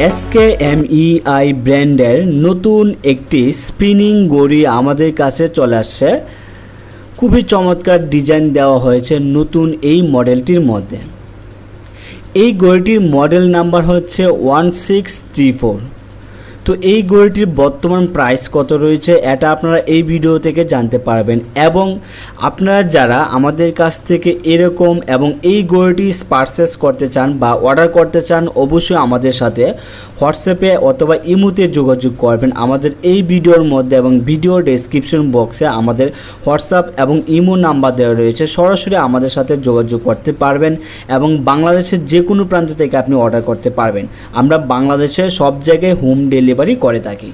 Skmei ব্র্যান্ডের নতুন একটি স্পিনিং ঘড়ি আমাদের কাছে চলে আসছে। খুবই চমৎকার ডিজাইন দেওয়া হয়েছে নতুন এই মডেলটির মধ্যে। এই ঘড়িটির মডেল নাম্বার হচ্ছে 1634। তো এই ঘড়িটির বর্তমান প্রাইস কত রয়েছে এটা আপনারা এই ভিডিও থেকে জানতে পারবেন, এবং আপনারা যারা আমাদের কাছ থেকে এরকম এবং এই ঘড়িটি পারচেস করতে চান বা অর্ডার করতে চান, অবশ্যই আমাদের সাথে হোয়াটসঅ্যাপে অথবা ইমোতে যোগাযোগ করবেন। আমাদের এই ভিডিওর মধ্যে এবং ভিডিও ডেসক্রিপশন বক্সে আমাদের হোয়াটসঅ্যাপ এবং ইমো নাম্বার দেওয়া রয়েছে, সরাসরি আমাদের সাথে যোগাযোগ করতে পারবেন এবং বাংলাদেশের যে কোনো প্রান্ত থেকে আপনি অর্ডার করতে পারবেন। আমরা বাংলাদেশের সব জায়গায় হোম ডেলিভারি করে থাকি।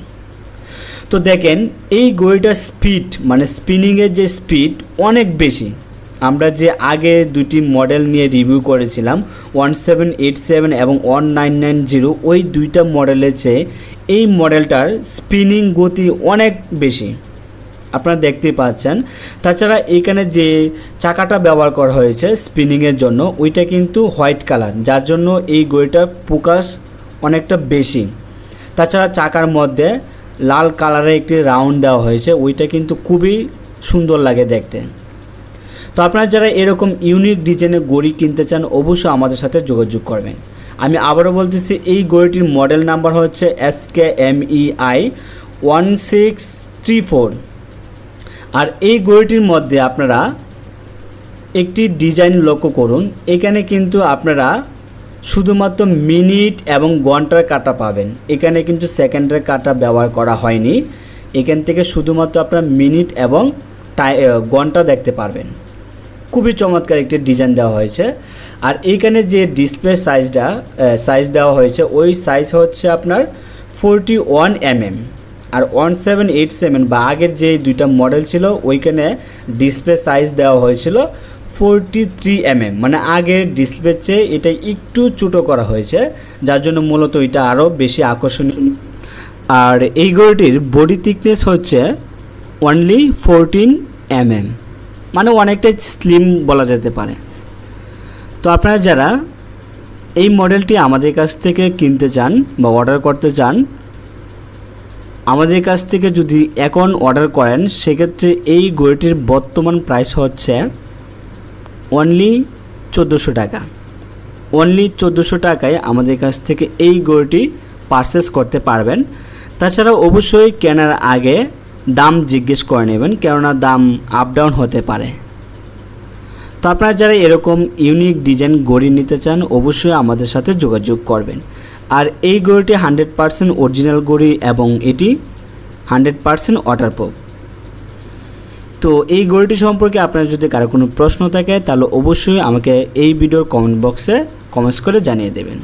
তো দেখেন এই ঘড়িটার স্পিড মানে স্পিনিংয়ের যে স্পিড অনেক বেশি। আমরা যে আগে দুটি মডেল নিয়ে রিভিউ করেছিলাম 1787 এবং 1990, ওই দুইটা মডেলের চেয়ে এই মডেলটার স্পিনিং গতি অনেক বেশি, আপনারা দেখতেই পাচ্ছেন। তাছাড়া এখানে যে চাকাটা ব্যবহার করা হয়েছে স্পিনিংয়ের জন্য ওইটা কিন্তু হোয়াইট কালার, যার জন্য এই ঘড়িটার ফোকাস অনেকটা বেশি। তাছাড়া চাকার মধ্যে লাল কালারের একটি রাউন্ড দেওয়া হয়েছে, ওইটা কিন্তু খুবই সুন্দর লাগে দেখতে। তো আপনারা যারা এরকম ইউনিক ডিজাইনের ঘড়ি কিনতে চান অবশ্যই আমাদের সাথে যোগাযোগ করবেন। আমি আবারও বলতেছি, এই ঘড়িটির মডেল নাম্বার হচ্ছে Skmei 1634। আর এই ঘড়িটির মধ্যে আপনারা একটি ডিজাইন লক্ষ্য করুন, এখানে কিন্তু আপনারা শুধুমাত্র মিনিট এবং ঘন্টার কাঁটা পাবেন। এখানে কিন্তু সেকেন্ডের কাঁটা ব্যবহার করা হয়নি, এখান থেকে শুধুমাত্র আপনারা মিনিট এবং ঘন্টা দেখতে পারবেন। খুবই চমৎকার একটি ডিজাইন দেওয়া হয়েছে। আর এইখানে যে ডিসপ্লে সাইজ দেওয়া হয়েছে ওই সাইজ হচ্ছে আপনার 41 mm। আর 1787 বা আগের যে দুইটা মডেল ছিল ওইখানে ডিসপ্লে সাইজ দেওয়া হয়েছিল 43 mm, মানে আগের ডিসপ্লের চেয়ে এটা একটু ছোটো করা হয়েছে, যার জন্য মূলত এটা আরও বেশি আকর্ষণীয়। আর এই ঘড়িটির বডি থিকনেস হচ্ছে অনলি 14 mm, মানে অনেকটাই স্লিম বলা যেতে পারে। তো আপনারা যারা এই মডেলটি আমাদের কাছ থেকে কিনতে চান বা অর্ডার করতে চান, আমাদের কাছ থেকে যদি এখন অর্ডার করেন সেক্ষেত্রে এই ঘড়িটির বর্তমান প্রাইস হচ্ছে অনলি 1400 টাকা। অনলি 1400 টাকায় আমাদের কাছ থেকে এই ঘড়িটি পারচেস করতে পারবেন। তাছাড়া অবশ্যই কেনার আগে দাম জিজ্ঞেস করে নেবেন, কেননা দাম আপ ডাউন হতে পারে। তো আপনারা যারা এরকম ইউনিক ডিজাইন ঘড়ি নিতে চান অবশ্যই আমাদের সাথে যোগাযোগ করবেন। আর এই ঘড়িটি 100% অরিজিনাল ঘড়ি এবং এটি 100% ওয়াটারপ্রুফ। তো এই ঘড়িটি সম্পর্কে আপনার যদি কারো কোনো প্রশ্ন থাকে তাহলে অবশ্যই আমাকে এই ভিডিওর কমেন্ট বক্সে কমেন্টস করে জানিয়ে দেবেন।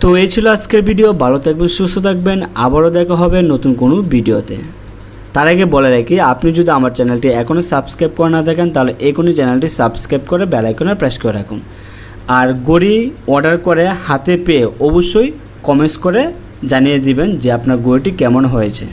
তো এই ছিল আজকের ভিডিও। ভালো থাকবেন, সুস্থ থাকবেন, আবারও দেখা হবে নতুন কোনো ভিডিওতে। তার আগে বলে রাখি, আপনি যদি আমার চ্যানেলটি এখনও সাবস্ক্রাইব করে না থাকেন তাহলে এখনই চ্যানেলটি সাবস্ক্রাইব করে বেল আইকনে প্রেস করে রাখুন। আর ঘড়ি অর্ডার করে হাতে পেয়ে অবশ্যই কমেন্টস করে জানিয়ে দিবেন যে আপনার ঘড়িটি কেমন হয়েছে।